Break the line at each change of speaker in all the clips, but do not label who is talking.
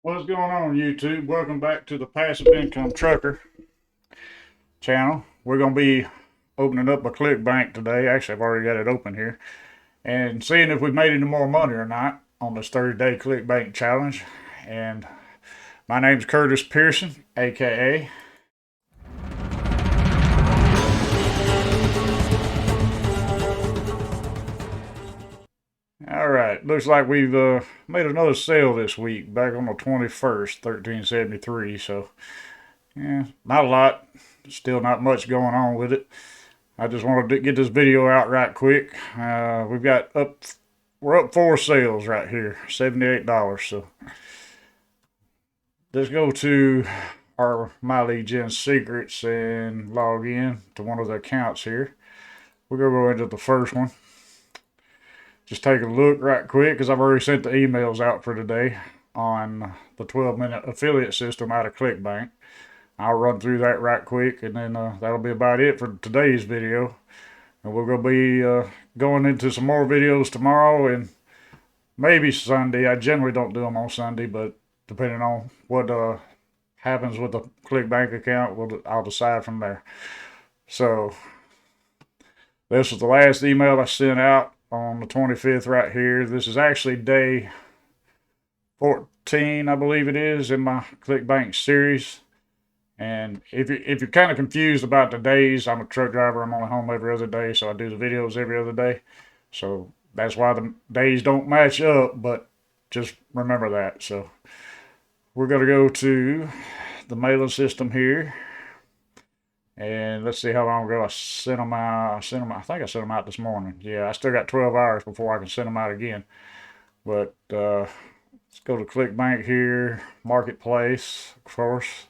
What's going on, YouTube? Welcome back to the Passive Income Trucker channel. We're going to be opening up a Clickbank today. Actually, I've already got it open here. And seeing if we've made any more money or not on this 30-day Clickbank challenge. And my name's Curtis Pearson, a.k.a. All right, looks like we've made another sale this week, back on the 21st, 1373. So, yeah, not a lot. Still not much going on with it. I just wanted to get this video out right quick. We're up four sales right here, $78. So let's go to our My Lead Gen secrets and log in to one of the accounts here. We're gonna go into the first one. Just take a look right quick because I've already sent the emails out for today on the 12-minute affiliate system out of Clickbank. I'll run through that right quick, and then that'll be about it for today's video. And we're going to be going into some more videos tomorrow and maybe Sunday. I generally don't do them on Sunday, but depending on what happens with the ClickBank account, I'll decide from there. So this was the last email I sent out on the 25th right here. This is actually day 14, I believe it is, in my ClickBank series. And if you're kind of confused about the days, I'm a truck driver. I'm only home every other day, so I do the videos every other day. So that's why the days don't match up, but just remember that. So we're going to go to the mailing system here. And let's see how long ago I sent them out. I think I sent them out this morning. Yeah, I still got 12 hours before I can send them out again. But let's go to ClickBank here, Marketplace, of course.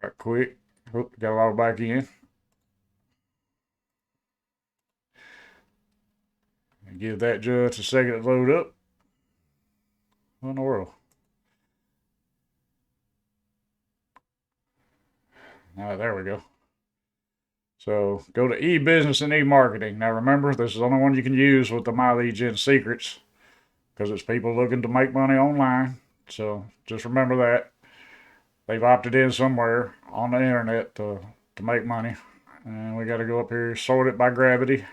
Right quick. Oop, got to log back in. And give that just a second to load up. What in the world? There we go. So go to e-business and e-marketing. Now remember, this is the only one you can use with the My Lead Gen secrets because it's people looking to make money online. So just remember that. They've opted in somewhere on the internet to make money. And we got to go up here, sort it by gravity.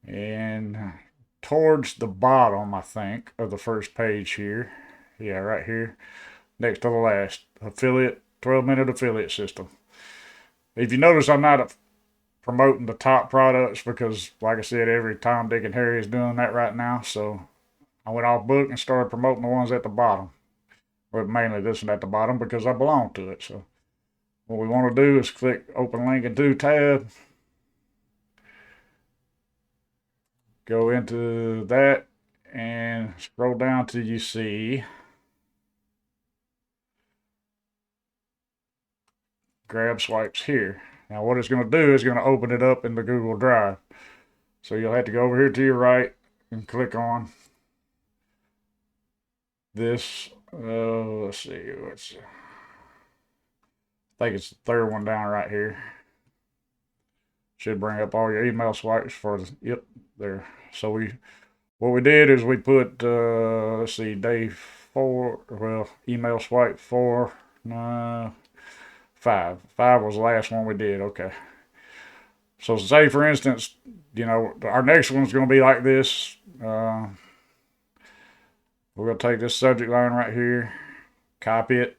And towards the bottom, I think, of the first page here. Yeah, right here. Next to the last. Affiliate, 12-minute affiliate system. If you notice, I'm not promoting the top products because, like I said, every Tom, Dick, and Harry is doing that right now. So I went off book and started promoting the ones at the bottom. But mainly this one at the bottom because I belong to it. So what we want to do is click open link in to tab. Go into that and scroll down till you see grab swipes here. Now what it's going to do is going to open it up in the Google Drive. So you'll have to go over here to your right and click on this. Let's see. I think it's the third one down right here. Should bring up all your email swipes for the, yep, there. So what we did is we put, let's see, day 4, well, email swipe 4, 5. 5 was the last one we did, okay. So say, for instance, our next one's going to be like this. We're going to take this subject line right here, copy it.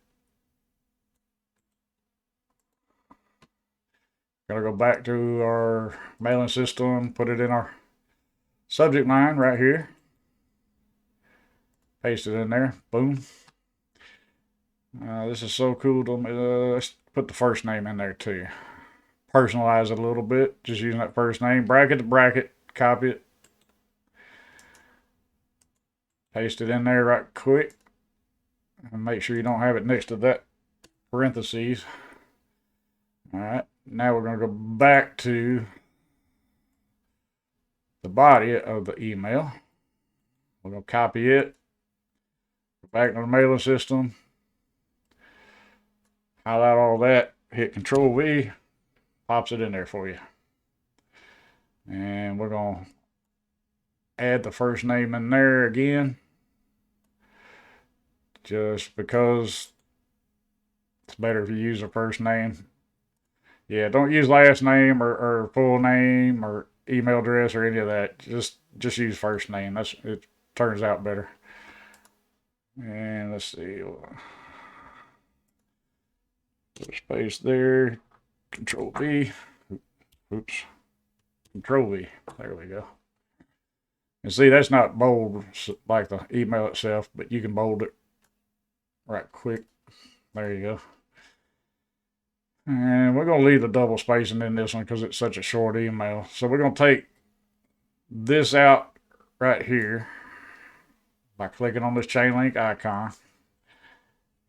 Going to go back to our mailing system, put it in our subject line right here. Paste it in there. Boom. This is so cool. Let's put the first name in there too. Personalize it a little bit. Just using that first name. Bracket to bracket. Copy it. Paste it in there right quick. And make sure you don't have it next to that parentheses. Alright. Now we're going to go back to the body of the email. We're going to copy it. Go back to the mailing system. Highlight all that. Hit Control V. Pops it in there for you. And we're going to add the first name in there again. just because it's better if you use a first name. Yeah, don't use last name or full name or email address or any of that. Just use first name. It turns out better. And let's see. Put a space there. Control V. Oops. Control V. There we go. And see, that's not bold like the email itself, but you can bold it right quick. There you go. And we're going to leave the double spacing in this one because it's such a short email. So we're going to take this out right here by clicking on this chain link icon.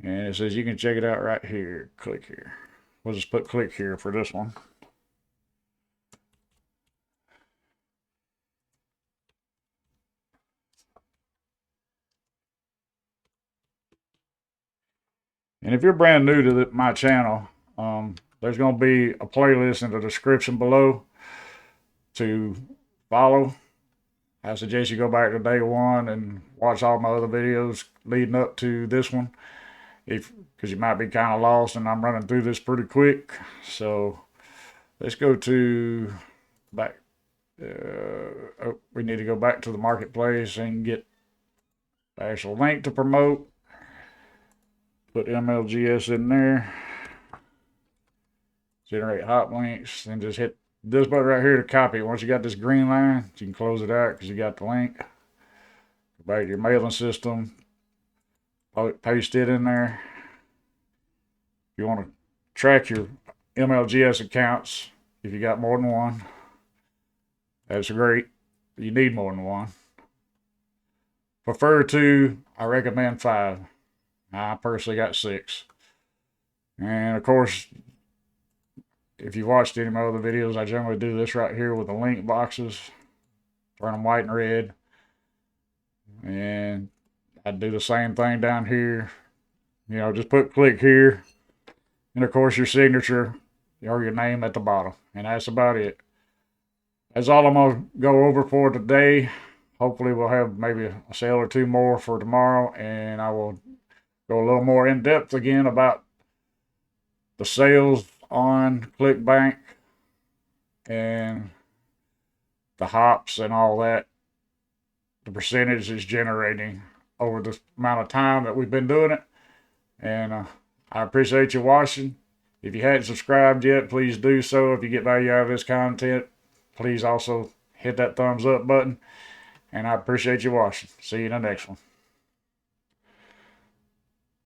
And it says you can check it out right here. Click here. We'll just put click here for this one. And if you're brand new to my channel, there's going to be a playlist in the description below to follow. I suggest you go back to day one and watch all my other videos leading up to this one, because you might be kind of lost, and I'm running through this pretty quick. So let's go to back. We need to go back to the marketplace and get the actual link to promote. Put MLGS in there. Generate hot links, and just hit this button right here to copy. Once you got this green line, you can close it out because you got the link. Go back to your mailing system. Paste it in there. If you want to track your MLGS accounts, if you got more than one, that's great. You need more than one. Prefer to, I recommend 5. I personally got 6. And of course, if you watched any of my other videos, I generally do this right here with the link boxes. Turn them white and red. And I do the same thing down here. You know, just put click here. And of course your signature or your name at the bottom. And that's about it. That's all I'm going to go over for today. Hopefully we'll have maybe a sale or 2 more for tomorrow. And I will go a little more in depth again about the sales on Clickbank and the hops and all that. The percentage is generating over the amount of time that we've been doing it. And I appreciate you watching. If you hadn't subscribed yet, please do so. If you get value out of this content, please also hit that thumbs up button. And I appreciate you watching. See you in the next one.